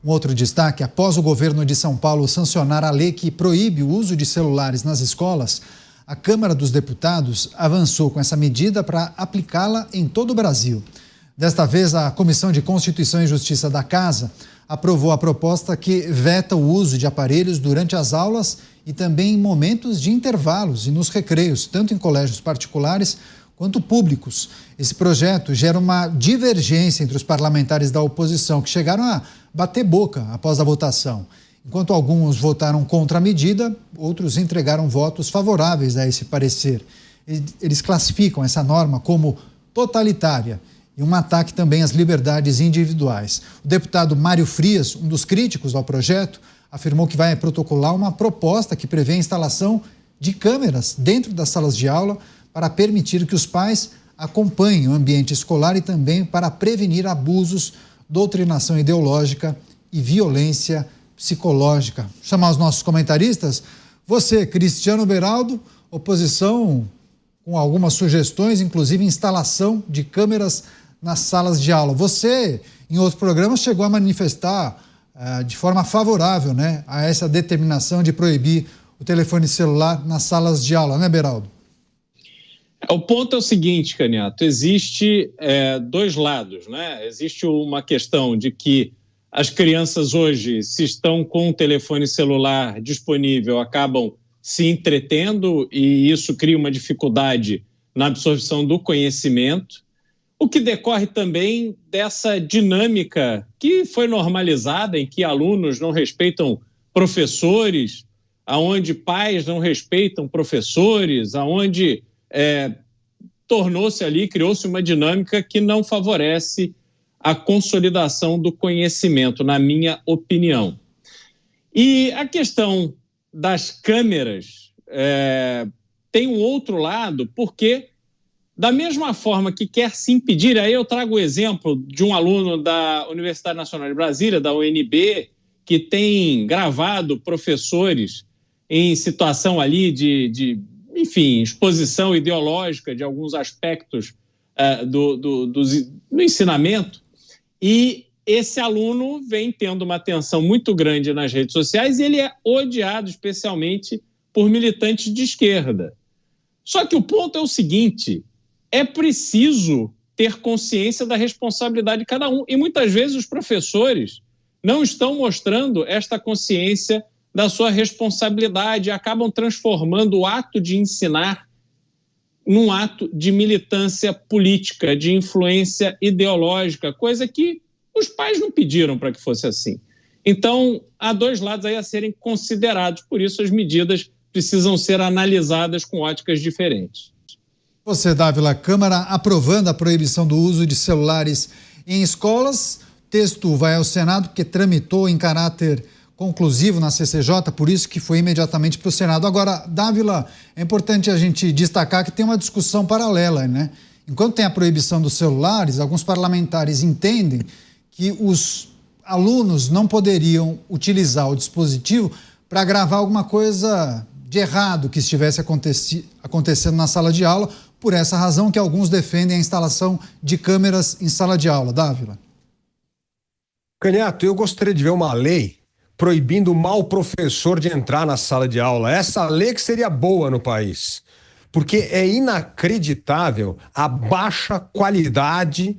Um outro destaque: após o governo de São Paulo sancionar a lei que proíbe o uso de celulares nas escolas, a Câmara dos Deputados avançou com essa medida para aplicá-la em todo o Brasil. Desta vez, a Comissão de Constituição e Justiça da Casa aprovou a proposta que veta o uso de aparelhos durante as aulas e também em momentos de intervalos e nos recreios, tanto em colégios particulares quanto públicos. Esse projeto gera uma divergência entre os parlamentares da oposição, que chegaram a bater boca após a votação. Enquanto alguns votaram contra a medida, outros entregaram votos favoráveis a esse parecer. Eles classificam essa norma como totalitária e um ataque também às liberdades individuais. O deputado Mário Frias, um dos críticos ao projeto, afirmou que vai protocolar uma proposta que prevê a instalação de câmeras dentro das salas de aula para permitir que os pais acompanhem o ambiente escolar e também para prevenir abusos, doutrinação ideológica e violência psicológica. Vou chamar os nossos comentaristas. Você, Cristiano Beraldo, oposição com algumas sugestões, inclusive instalação de câmeras nas salas de aula. Você, em outros programas, chegou a manifestar de forma favorável, né, a essa determinação de proibir o telefone celular nas salas de aula, né, Beraldo? O ponto é o seguinte, Caniato, existe dois lados, né? Existe uma questão de que as crianças hoje, se estão com o telefone celular disponível, acabam se entretendo e isso cria uma dificuldade na absorção do conhecimento, o que decorre também dessa dinâmica que foi normalizada, em que alunos não respeitam professores, aonde pais não respeitam professores, aonde tornou-se ali, criou-se uma dinâmica que não favorece a consolidação do conhecimento, na minha opinião. E a questão das câmeras tem um outro lado, porque da mesma forma que quer se impedir, aí eu trago o exemplo de um aluno da Universidade Nacional de Brasília, da UNB, que tem gravado professores em situação ali de exposição ideológica de alguns aspectos do ensinamento, e esse aluno vem tendo uma atenção muito grande nas redes sociais e ele é odiado especialmente por militantes de esquerda. Só que o ponto é o seguinte: é preciso ter consciência da responsabilidade de cada um, e muitas vezes os professores não estão mostrando esta consciência da sua responsabilidade, acabam transformando o ato de ensinar num ato de militância política, de influência ideológica, coisa que os pais não pediram para que fosse assim. Então, há dois lados aí a serem considerados, por isso as medidas precisam ser analisadas com óticas diferentes. Você, Dávila, Câmara aprovando a proibição do uso de celulares em escolas. O texto vai ao Senado, porque tramitou em caráter conclusivo na CCJ, por isso que foi imediatamente para o Senado. Agora, Dávila, é importante a gente destacar que tem uma discussão paralela, né? Enquanto tem a proibição dos celulares, alguns parlamentares entendem que os alunos não poderiam utilizar o dispositivo para gravar alguma coisa de errado que estivesse acontecendo na sala de aula, por essa razão que alguns defendem a instalação de câmeras em sala de aula. Dávila. Caniato, eu gostaria de ver uma lei proibindo o mau professor de entrar na sala de aula. Essa lei que seria boa no país, porque é inacreditável a baixa qualidade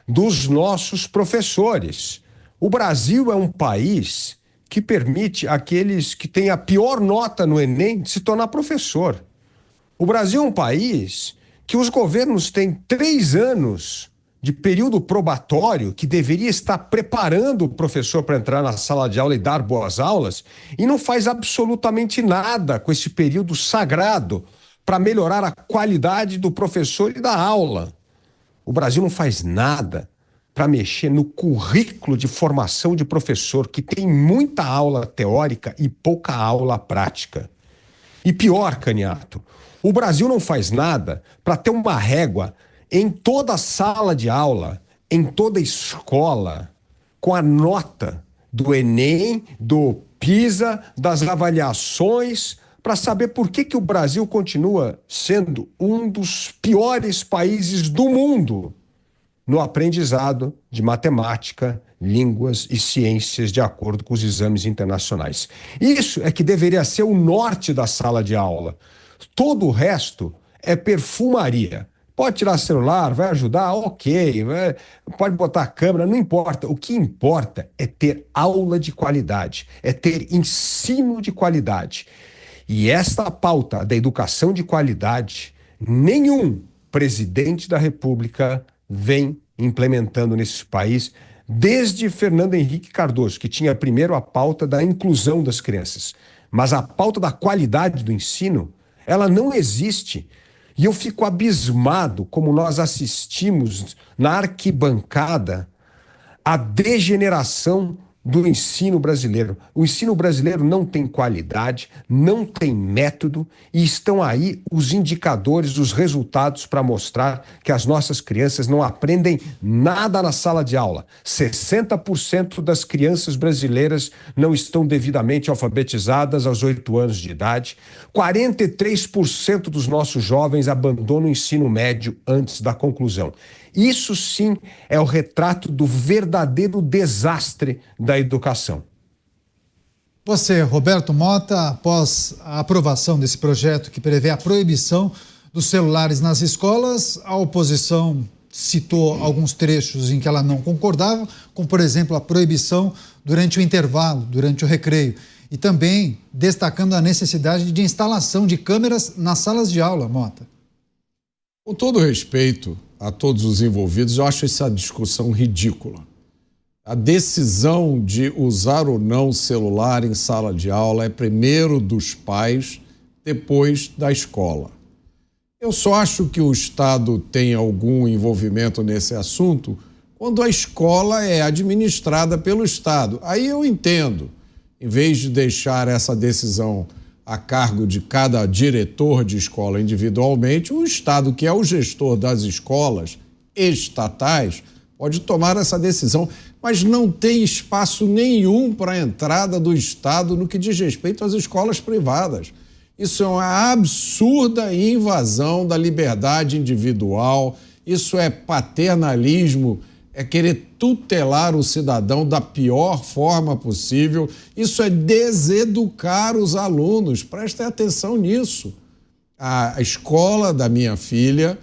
dos nossos professores. O Brasil é um país que permite aqueles que têm a pior nota no Enem se tornar professor. O Brasil é um país que os governos têm 3 anos de período probatório, que deveria estar preparando o professor para entrar na sala de aula e dar boas aulas, e não faz absolutamente nada com esse período sagrado para melhorar a qualidade do professor e da aula. O Brasil não faz nada para mexer no currículo de formação de professor, que tem muita aula teórica e pouca aula prática. E pior, Caniato, o Brasil não faz nada para ter uma régua em toda a sala de aula, em toda a escola, com a nota do Enem, do PISA, das avaliações, para saber por que o Brasil continua sendo um dos piores países do mundo no aprendizado de matemática, línguas e ciências de acordo com os exames internacionais. Isso é que deveria ser o norte da sala de aula. Todo o resto é perfumaria. Pode tirar celular, vai ajudar, ok, pode botar a câmera, não importa. O que importa é ter aula de qualidade, é ter ensino de qualidade. E esta pauta da educação de qualidade, nenhum presidente da República vem implementando nesse país, desde Fernando Henrique Cardoso, que tinha primeiro a pauta da inclusão das crianças. Mas a pauta da qualidade do ensino, ela não existe. E eu fico abismado como nós assistimos na arquibancada a degeneração do ensino brasileiro. O ensino brasileiro não tem qualidade, não tem método e estão aí os indicadores, os resultados para mostrar que as nossas crianças não aprendem nada na sala de aula. 60% das crianças brasileiras não estão devidamente alfabetizadas aos 8 anos de idade. 43% dos nossos jovens abandonam o ensino médio antes da conclusão. Isso sim é o retrato do verdadeiro desastre da educação. Você, Roberto Mota, após a aprovação desse projeto que prevê a proibição dos celulares nas escolas, a oposição citou alguns trechos em que ela não concordava, como, por exemplo, a proibição durante o intervalo, durante o recreio, e também destacando a necessidade de instalação de câmeras nas salas de aula, Mota. Com todo respeito a todos os envolvidos, eu acho essa discussão ridícula. A decisão de usar ou não celular em sala de aula é primeiro dos pais, depois da escola. Eu só acho que o Estado tem algum envolvimento nesse assunto quando a escola é administrada pelo Estado. Aí eu entendo, em vez de deixar essa decisão a cargo de cada diretor de escola individualmente, o Estado, que é o gestor das escolas estatais, pode tomar essa decisão, mas não tem espaço nenhum para a entrada do Estado no que diz respeito às escolas privadas. Isso é uma absurda invasão da liberdade individual, isso é paternalismo, é querer tutelar o cidadão da pior forma possível, isso é deseducar os alunos. Prestem atenção nisso. A escola da minha filha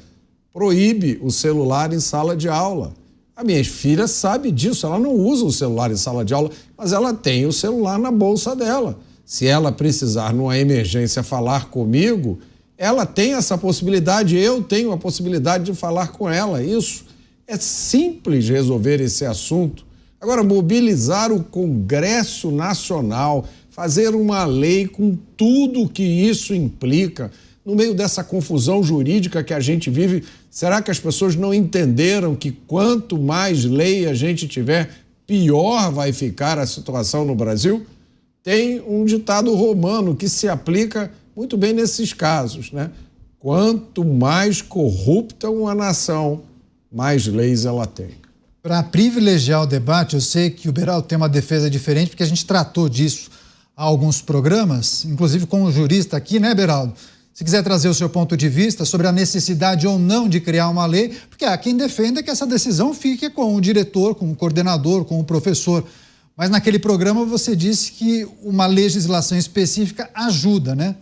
proíbe o celular em sala de aula. A minha filha sabe disso, ela não usa o celular em sala de aula, mas ela tem o celular na bolsa dela. Se ela precisar, numa emergência, falar comigo, ela tem essa possibilidade, eu tenho a possibilidade de falar com ela. Isso é simples resolver esse assunto. Agora, mobilizar o Congresso Nacional, fazer uma lei com tudo que isso implica, no meio dessa confusão jurídica que a gente vive, será que as pessoas não entenderam que quanto mais lei a gente tiver, pior vai ficar a situação no Brasil? Tem um ditado romano que se aplica muito bem nesses casos, né? Quanto mais corrupta uma nação, mais leis ela tem. Para privilegiar o debate, eu sei que o Beraldo tem uma defesa diferente, porque a gente tratou disso há alguns programas, inclusive com um jurista aqui, né, Beraldo? Se quiser trazer o seu ponto de vista sobre a necessidade ou não de criar uma lei, porque há quem defenda que essa decisão fique com o diretor, com o coordenador, com o professor. Mas naquele programa você disse que uma legislação específica ajuda, né?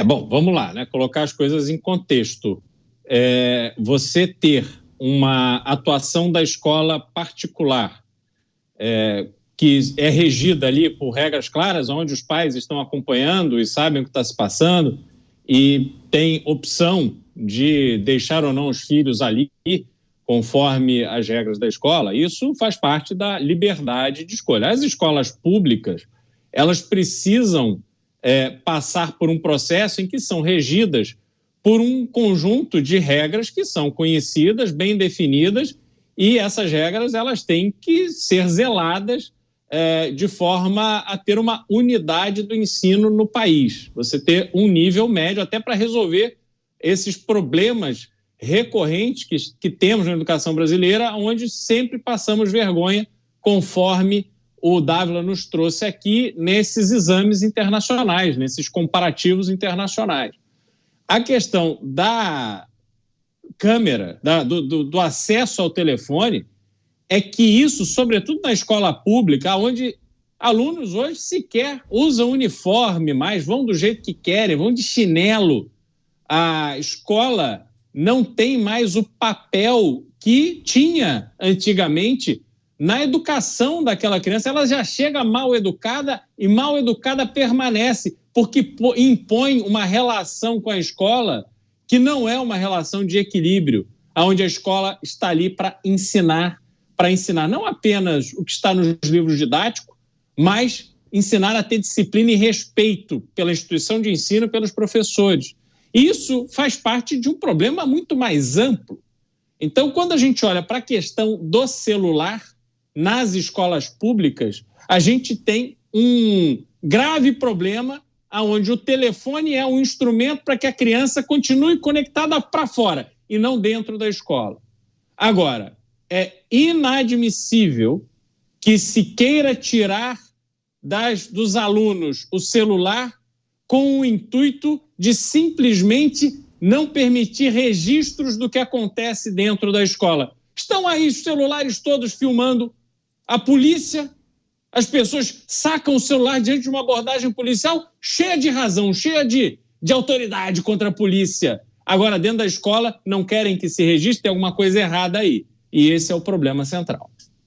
Bom, vamos lá, né? Colocar as coisas em contexto. Você ter uma atuação da escola particular que é regida ali por regras claras, onde os pais estão acompanhando e sabem o que está se passando e tem opção de deixar ou não os filhos ali conforme as regras da escola, isso faz parte da liberdade de escolha. As escolas públicas, elas precisam passar por um processo em que são regidas por um conjunto de regras que são conhecidas, bem definidas, e essas regras elas têm que ser zeladas de forma a ter uma unidade do ensino no país. Você ter um nível médio até para resolver esses problemas recorrentes que temos na educação brasileira, onde sempre passamos vergonha, conforme o Dávila nos trouxe aqui nesses exames internacionais, nesses comparativos internacionais. A questão da câmera, do acesso ao telefone, é que isso, sobretudo na escola pública, onde alunos hoje sequer usam uniforme mais, vão do jeito que querem, vão de chinelo. A escola não tem mais o papel que tinha antigamente na educação daquela criança. Ela já chega mal educada e mal educada permanece, porque impõe uma relação com a escola que não é uma relação de equilíbrio, onde a escola está ali para ensinar não apenas o que está nos livros didáticos, mas ensinar a ter disciplina e respeito pela instituição de ensino, pelos professores. Isso faz parte de um problema muito mais amplo. Então, quando a gente olha para a questão do celular nas escolas públicas, a gente tem um grave problema onde o telefone é um instrumento para que a criança continue conectada para fora e não dentro da escola. Agora, é inadmissível que se queira tirar dos alunos o celular com o intuito de simplesmente não permitir registros do que acontece dentro da escola. Estão aí os celulares todos filmando a polícia, as pessoas sacam o celular diante de uma abordagem policial cheia de razão, cheia de autoridade contra a polícia. Agora, dentro da escola, não querem que se registre, tem alguma coisa errada aí. E esse é o problema central.